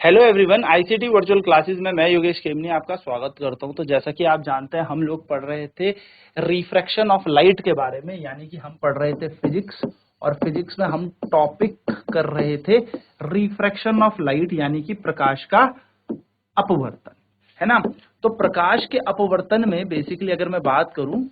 Hello everyone, ICT virtual classes में मैं योगेश खेमनी आपका स्वागत करता हूं। तो जैसा कि आप जानते हैं, हम लोग पढ़ रहे थे रिफ्रैक्शन ऑफ लाइट के बारे में, यानी कि हम पढ़ रहे थे फिजिक्स, और फिजिक्स में हम टॉपिक कर रहे थे रिफ्रैक्शन ऑफ लाइट, यानी कि प्रकाश का अपवर्तन, है ना। तो प्रकाश के अपवर्तन में बेसिकली अगर मैं बात करूं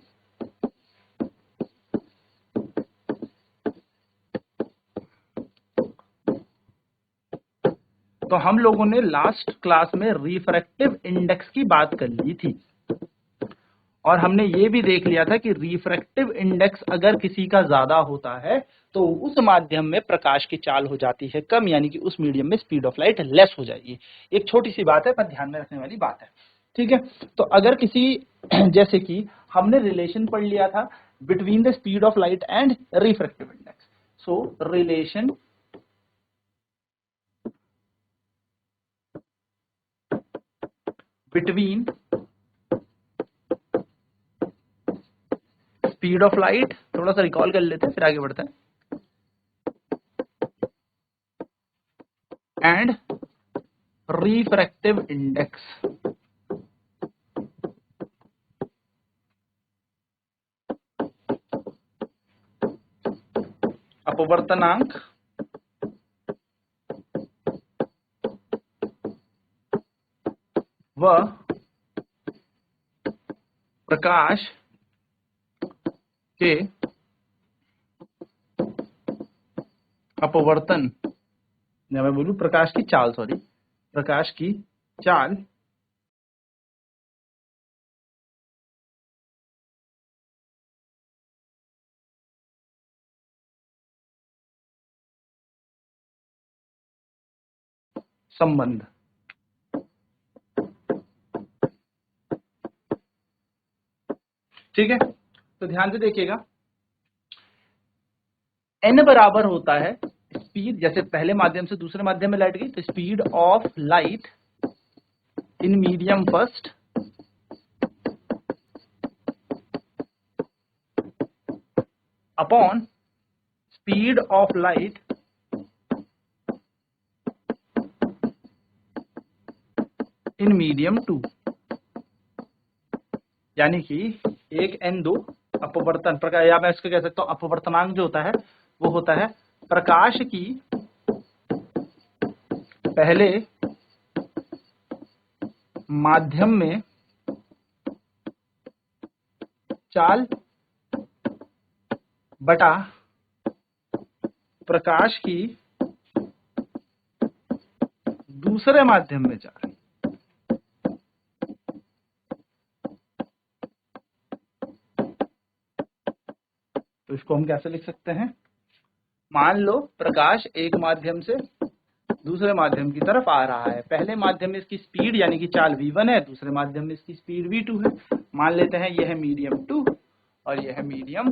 तो हम लोगों ने लास्ट क्लास में रिफ्रैक्टिव इंडेक्स की बात कर ली थी, और हमने ये भी देख लिया था कि रिफ्रैक्टिव इंडेक्स अगर किसी का ज्यादा होता है तो उस माध्यम में प्रकाश की चाल हो जाती है कम, यानी कि उस मीडियम में स्पीड ऑफ लाइट लेस हो जाएगी। एक छोटी सी बात है पर ध्यान में रखने वाली बात है, ठीक है। तो अगर किसी जैसे कि हमने रिलेशन पढ़ लिया था between the speed of light and refractive index. So relation between speed of light, थोड़ा सा रिकॉल कर लेते हैं फिर आगे बढ़ते हैं, एंड रिफ्रैक्टिव इंडेक्स। अपवर्तनांक व प्रकाश के अपवर्तन, या मैं बोलूं प्रकाश की चाल, सॉरी, प्रकाश की चाल संबंध। ठीक है, तो ध्यान से देखिएगा, n बराबर होता है स्पीड, जैसे पहले माध्यम से दूसरे माध्यम में लाइट गई तो speed of light in medium first upon speed of light in medium 2, यानी कि एक n2 अपवर्तन प्रकाश, या मैं इसको कह सकता हूं अपवर्तनांक जो होता है वो होता है प्रकाश की पहले माध्यम में चाल बटा प्रकाश की दूसरे माध्यम में चाल। तो इसको हम कैसे लिख सकते हैं, मान लो प्रकाश एक माध्यम से दूसरे माध्यम की तरफ आ रहा है, पहले माध्यम में इसकी स्पीड यानी कि चाल v1 है, दूसरे माध्यम में इसकी स्पीड v2 है। मान लेते हैं यह है मीडियम 2 और यह है मीडियम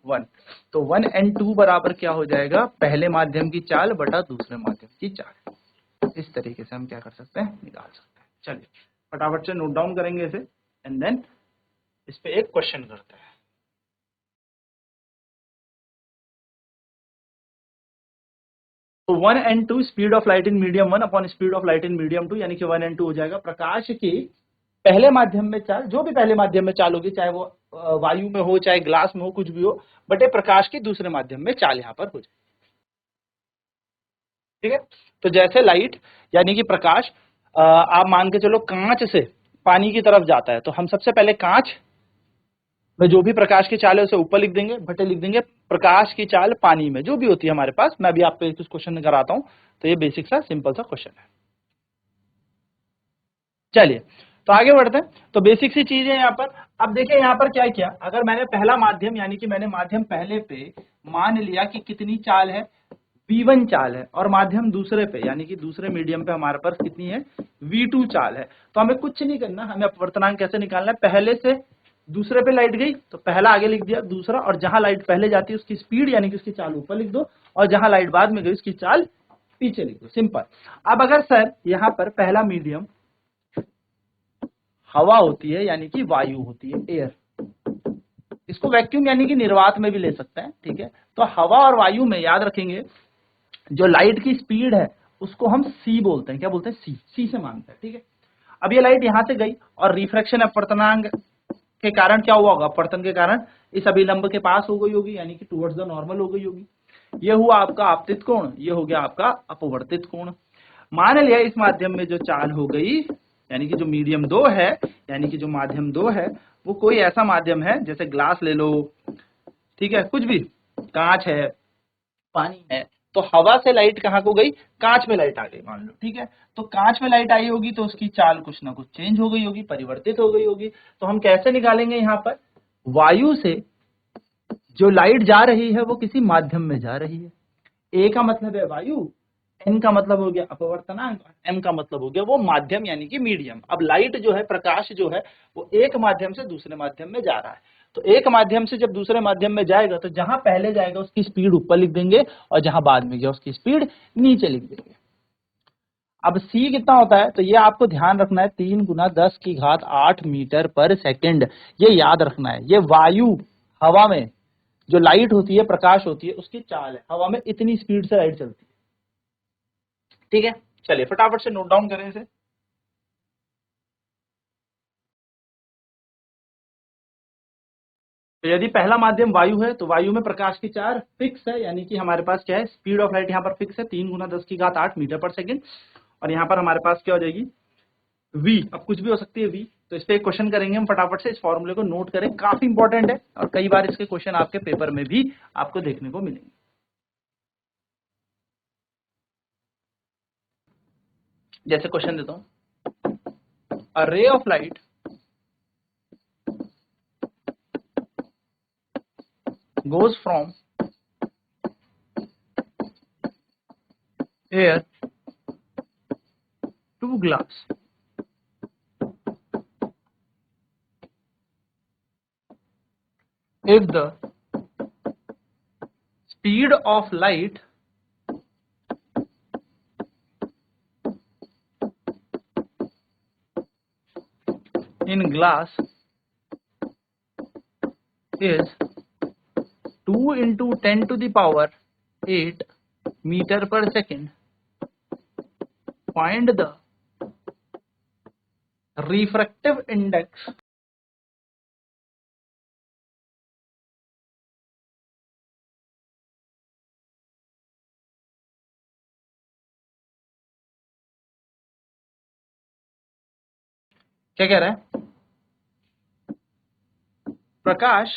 1। तो 1 and 2 बराबर क्या हो जाएगा, पहले माध्यम की चाल बटा दूसरे माध्यम की चाल। इस तरीके से हम क्या कर सकते हैं, निकाल सकते हैं। चलिए फटाफट से नोट डाउन करेंगे इसे, एंड देन इस पे एक क्वेश्चन करते हैं। तो 1 and 2 speed of light in medium 1 upon speed of light in medium 2, यानी कि 1 and 2 हो जाएगा प्रकाश की पहले माध्यम में चाल, जो भी पहले माध्यम में चाल होगी, चाहे वो वायु में हो चाहे ग्लास में हो, कुछ भी हो, बटे प्रकाश की दूसरे माध्यम में चाल यहां पर हो जाए। ठीक है, तो जैसे लाइट यानी कि प्रकाश आप मान के चलो कांच से पानी की तरफ जाता है, तो हम सबसे पहले कांच में जो भी प्रकाश की चाल है उसे ऊपर लिख देंगे, बटे लिख देंगे प्रकाश की चाल पानी में जो भी होती है हमारे पास। मैं अभी आपको एक क्वेश्चन कराता हूं, तो ये बेसिक सा सिंपल सा क्वेश्चन है। चलिए तो आगे बढ़ते हैं। तो बेसिक सी चीज है यहाँ पर। अब देखिए यहाँ पर क्या किया, अगर मैंने पहला माध्यम यानी कि मैंने माध्यम पहले पे मान लिया कि कितनी चाल है, v1 चाल है, और माध्यम दूसरे पे यानी कि दूसरे मीडियम पे हमारे पास कितनी है, v2 चाल है। तो हमें कुछ नहीं करना, हमें अपवर्तनांक कैसे निकालना है, पहले से दूसरे पे लाइट गई तो पहला आगे लिख दिया, दूसरा, और जहां लाइट पहले जाती है उसकी स्पीड यानी कि उसकी चाल ऊपर लिख दो, और जहां लाइट बाद में गई उसकी चाल पीछे लिख दो, सिंपल। अब अगर सर यहाँ पर पहला मीडियम हवा होती है यानी कि वायु होती है, एयर, इसको वैक्यूम यानी कि निर्वात में भी ले सकते हैं, ठीक है। तो हवा और वायु में याद रखेंगे जो लाइट की स्पीड है उसको हम सी बोलते हैं। क्या बोलते हैं? सी। सी से मानते हैं, ठीक है। अब ये लाइट यहां से गई और रिफ्रैक्शन अपवर्तनांक के कारण क्या हुआ होगा? अपवर्तन के कारण इस अभिलंब के पास हो गई होगी, यानी कि टुवर्ड्स द नॉर्मल हो गई होगी। ये हुआ आपका आपतित कोण, ये हो गया आपका अपवर्तित कोण। मान लिया इस माध्यम में जो चाल हो गई, यानी कि जो मीडियम 2 है, यानी कि जो माध्यम 2 है, वो कोई ऐसा माध्यम है, जैसे ग्लास ले लो, ठीक है, कुछ भी, कांच है, पानी है। तो हवा से लाइट कहाँ को गई? कांच में लाइट आ गई मान लो, ठीक है। तो कांच में लाइट आई होगी तो उसकी चाल कुछ ना कुछ चेंज हो गई होगी, परिवर्तित हो गई होगी। तो हम कैसे निकालेंगे? यहाँ पर वायु से जो लाइट जा रही है वो किसी माध्यम में जा रही है। ए का मतलब है वायु, एन का मतलब हो गया अपवर्तनांक, एम का मतलब हो गया वो माध्यम यानी कि मीडियम। अब लाइट जो है, प्रकाश जो है, वो एक माध्यम से दूसरे माध्यम में जा रहा है। तो एक माध्यम से जब दूसरे माध्यम में जाएगा तो जहां पहले जाएगा उसकी स्पीड ऊपर लिख देंगे और जहां बाद में गया उसकी स्पीड नीचे लिख देंगे। अब c कितना होता है? तो ये आपको ध्यान रखना है, 3 × 10⁸ मीटर पर सेकेंड। ये याद रखना है। ये वायु, हवा में जो लाइट होती है, प्रकाश होती है, उसकी चाल है। हवा में इतनी स्पीड से लाइट चलती है, ठीक है। चलिए फटाफट से नोट डाउन करें इसे। तो यदि पहला माध्यम वायु है तो वायु में प्रकाश की चाल फिक्स है, यानी कि हमारे पास क्या है? स्पीड ऑफ लाइट यहाँ पर फिक्स है, 3 × 10⁸ मीटर पर सेकेंड। और यहाँ पर हमारे पास क्या हो जाएगी? v। अब कुछ भी हो सकती है v। तो इस पे एक क्वेश्चन करेंगे हम, फटाफट से इस फॉर्मूले को नोट करें, काफी इंपॉर्टेंट है और कई बार इसके क्वेश्चन आपके पेपर में भी आपको देखने को मिलेंगे। जैसे क्वेश्चन देता हूं, a ray of light goes from air to glass. If the speed of light in glass is 2 into 10 to the power 8 meter per second, find the refractive index क्या कह रहा है? प्रकाश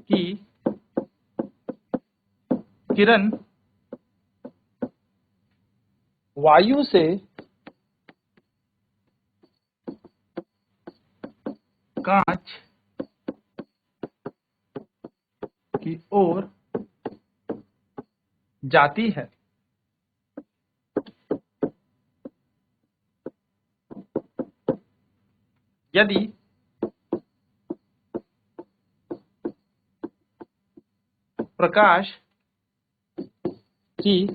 की किरण वायु से कांच की ओर जाती है। यदि प्रकाश की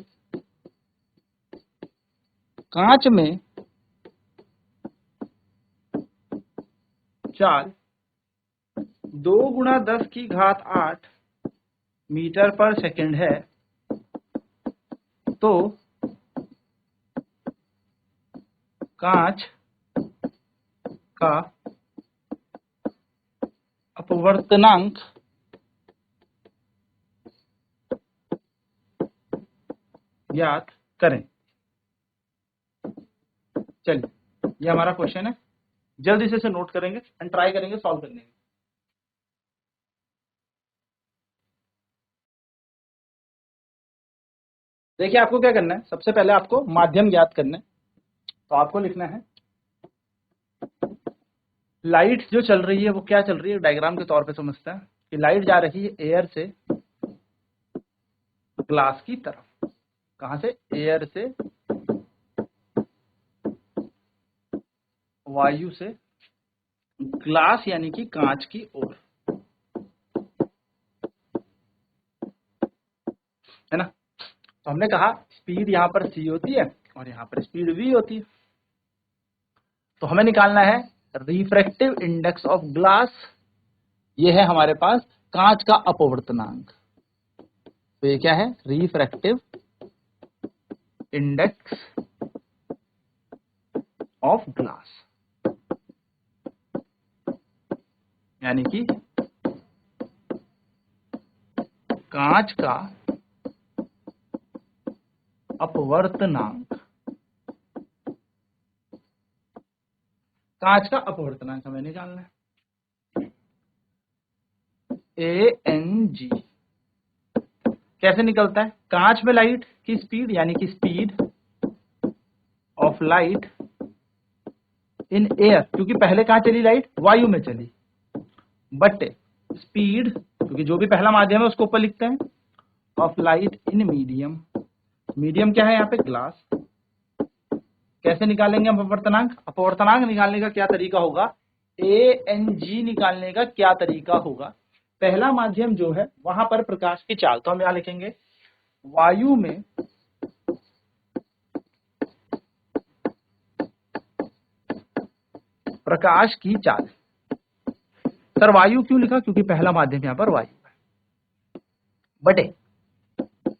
कांच में चाल 2 × 10⁸ मीटर पर सेकेंड है, तो कांच का अपवर्तनांक ज्ञात करें। चलिए ये हमारा क्वेश्चन है, जल्दी से इसे नोट करेंगे एंड ट्राई करेंगे सॉल्व करने की। देखिए आपको क्या करना है, सबसे पहले आपको माध्यम ज्ञात करना है। तो आपको लिखना है लाइट जो चल रही है वो क्या चल रही है, डायग्राम के तौर पे समझते हैं कि लाइट जा रही है एयर से ग्लास की तरफ। कहां से? एयर से, वायु से ग्लास यानी कि कांच की ओर, है ना। तो हमने कहा स्पीड यहाँ पर c होती है और यहाँ पर स्पीड v होती है। तो हमें निकालना है रिफ्रैक्टिव इंडेक्स ऑफ ग्लास। ये है हमारे पास कांच का अपवर्तनांक। तो ये क्या है? रिफ्रैक्टिव इंडेक्स ऑफ ग्लास, यानी कि कांच का अपवर्तनांक, कांच का अपवर्तनांक हमें निकालना है। ANG कैसे निकलता है? कांच में लाइट की स्पीड यानी कि speed of light in air, क्योंकि पहले कहां चली लाइट? वायु में चली, बट स्पीड, क्योंकि जो भी पहला माध्यम है उसको ऊपर लिखते हैं, of light in medium, medium क्या है यहाँ पे? ग्लास। कैसे निकालेंगे हम अपवर्तनांक? अपवर्तनांक निकालने का क्या तरीका होगा? ANG निकालने का क्या तरीका होगा? पहला माध्यम जो है वहां पर प्रकाश की चाल, तो हम यहां लिखेंगे वायु में प्रकाश की चाल। सर वायु क्यों लिखा? क्योंकि पहला माध्यम यहां पर वायु है, बटे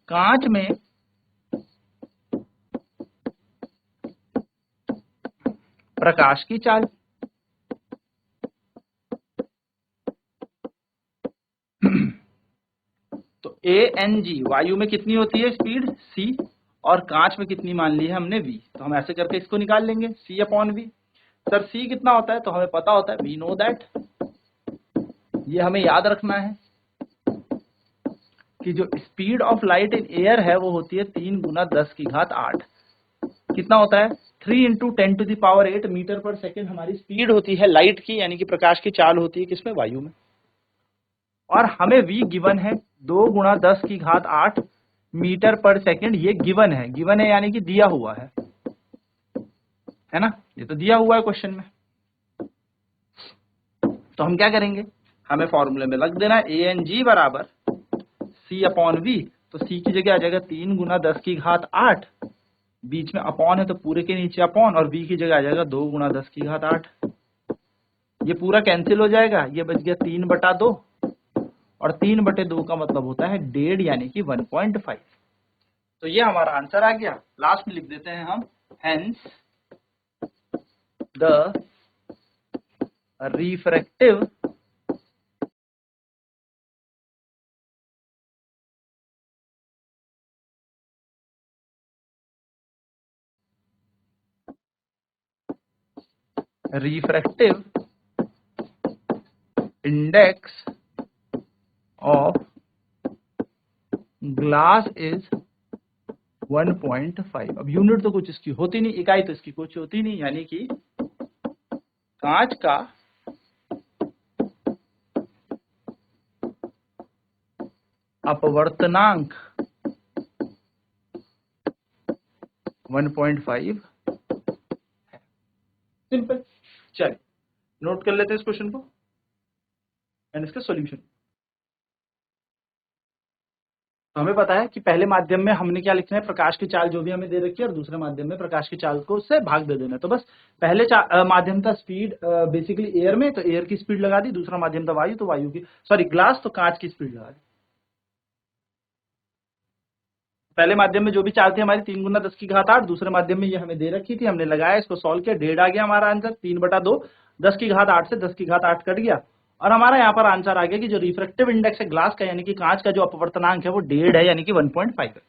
कांच में प्रकाश की चाल। तो ANG वायु में कितनी होती है स्पीड? C, और कांच में कितनी मान ली है हमने? V। तो हम ऐसे करके इसको निकाल लेंगे, C/V। सर C कितना होता है? तो हमें पता होता है, वी नो दैट, ये हमें याद रखना है कि जो speed of light in air है वो होती है 3 × 10⁸ कितना होता है? 3 × 10⁸ मीटर पर सेकेंड हमारी स्पीड होती है लाइट की, यानी कि प्रकाश की चाल होती है किसमें? वायु में। और हमें V गिवन है 2 × 10⁸ मीटर पर सेकेंड, ये गिवन है यानी कि दिया हुआ है ना? ये तो दिया हुआ है क्वेश्चन में। तो हम क्या करेंगे? हमें फॉर्मूले में लग देना है ANG बराबर C/V। तो C की जगह आ जाएगा 3 × 10⁸, बीच में अपॉन है तो पूरे के नीचे अपॉन, और V की जगह आ जाएगा 2 × 10⁸। ये पूरा कैंसिल हो जाएगा, ये बच गया 3/2, और 3/2 का मतलब होता है 1.5 यानी कि 1.5। तो ये हमारा आंसर आ गया। लास्ट में लिख देते हैं हम, hence the refractive index of glass is 1.5। अब यूनिट तो कुछ इसकी होती नहीं, इकाई तो इसकी कुछ होती नहीं, यानी कि कांच का अपवर्तनांक 1.5 है। सिंपल। चलिए नोट कर लेते हैं इस क्वेश्चन को एंड इसका सॉल्यूशन। तो हमें पता है कि पहले माध्यम में हमने क्या लिखना है? प्रकाश की चाल जो भी हमें दे रखी है, और दूसरे माध्यम में प्रकाश की चाल को उससे भाग दे देना। तो बस पहले माध्यम था स्पीड बेसिकली एयर में, तो एयर की स्पीड लगा दी। दूसरा माध्यम था वायु, तो वायु की, सॉरी ग्लास, तो कांच की स्पीड लगा दी। पहले माध्यम में जो भी चाल थी हमारी 3 × 10⁸, दूसरे माध्यम में ये हमें दे रखी थी, हमने लगाया, इसको सॉल्व किया, 1.5 आ गया हमारा आंसर। 3/2, 10⁸ से 10⁸ कट गया, और हमारा यहाँ पर आंसर आ गया कि जो रिफ्रैक्टिव इंडेक्स है ग्लास का, यानी कि कांच का जो अपवर्तनांक है वो 1.5 है, यानी कि 1.5 है।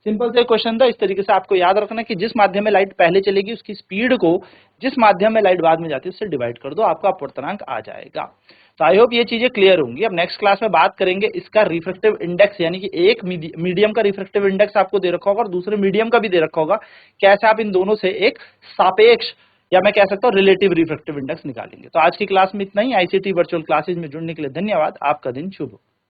सिंपल से क्वेश्चन था। इस तरीके से आपको याद रखना कि जिस माध्यम में लाइट पहले चलेगी उसकी स्पीड को जिस माध्यम में लाइट बाद में जाती है उससे डिवाइड कर दो, आपका अपवर्तनांक आ जाएगा। तो आई होप ये चीजें क्लियर होंगी। अब नेक्स्ट क्लास में बात करेंगे इसका रिफ्रैक्टिव इंडेक्स, यानी कि एक मीडियम का रिफ्रैक्टिव इंडेक्स आपको दे रखा होगा और दूसरे मीडियम का भी दे रखा होगा, कैसे आप इन दोनों से एक सापेक्ष, या मैं कह सकता हूँ रिलेटिव रिफ्रैक्टिव इंडेक्स निकालेंगे। तो आज की क्लास में इतना ही। आईसीटी वर्चुअल क्लासेज में जुड़ने के लिए धन्यवाद। आपका दिन शुभ हो।